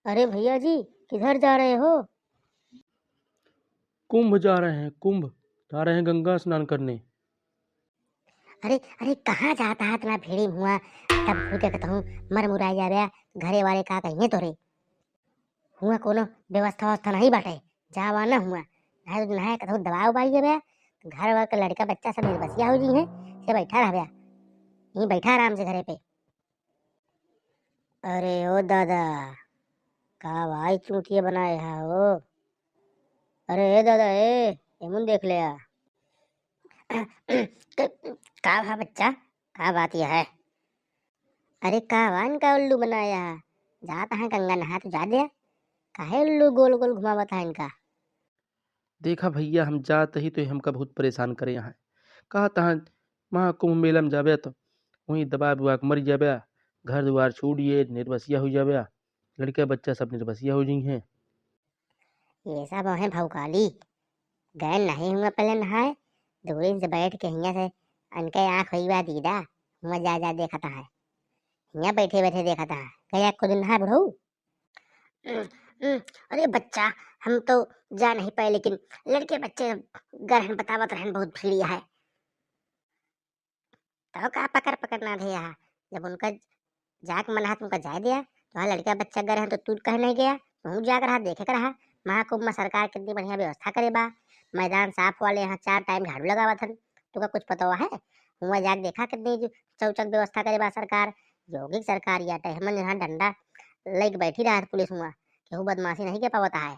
अरे भैया जी, किधर जा रहे हो? कुंभ जा रहे हैं। कुंभ जा रहे हैं गंगा स्नान करने। अरे अरे, कहाँ जाता है इतना भीड़ी हुआ? तब खुल के कहता हूँ, मर मुराई जा रहा। घरे वाले का कहिए तोरे हुआ कोनो व्यवस्था व्यवस्था नहीं बाटे। जावा ना हुआ नहाए तो नहाए कहूँ दबाव बाई बया। घर वर के लड़का बच्चा सब निर्बसिया हो जी है से बैठा रह बया। यहीं बैठा आराम से घरे पे। अरे ओ दादा, का भाई चूतिया बनाए है ओ। अरे ए दादा ए मुन देख ले आ। का भा बच्चा, का बात यह है? अरे का वान का उल्लू बनाया है? जाता है गंगा नहा तो जा दे। काहे उल्लू गोल गोल घुमावत है इनका? देखा भैया, हम जात ही तो हमका बहुत परेशान करे यहाँ। कहा तहाँ महाकुंभ मेला में जाबे तो वहीं दबा बुआ के मर जाबे। घर द्वार छूटिए निर्बसिया हो जाबे। लड़का बच्चा सब निर्बसिया हो जी हैं। ये सब है भौकाली। गए नहीं हुआ पहले नहाए। दूरी से बैठ के हिया से अनके आँख हुई बा दीदा। हुआ जा जा देखा था है। हिया बैठे बैठे देखा था। गया खुद नहा बुढ़ऊ। अरे बच्चा, हम तो जा नहीं पाए लेकिन लड़के बच्चे गरहन बतावत रहन बहुत भीड़िया है। तो का पकड़ पकड़ ना दिया। जब उनका जाक मन हाथ उनका जाए दिया तो हाँ लड़का बच्चा गरहन तो तू कह नहीं गया। तू जाकर रहा देखे कर रहा। महाकुंभ में सरकार कितनी बढ़िया व्यवस्था करे बा। मैदान साफ वाले यहाँ 4 टाइम झाड़ू लगावा थन। तुका कुछ पता हुआ है? हुआ जाके देखा कितनी चौचक व्यवस्था करे बा सरकार। योगी सरकार या टहमन यहाँ डंडा लेके बैठी रहा पुलिस हुआ। केहू बदमाशी नहीं के पावता है।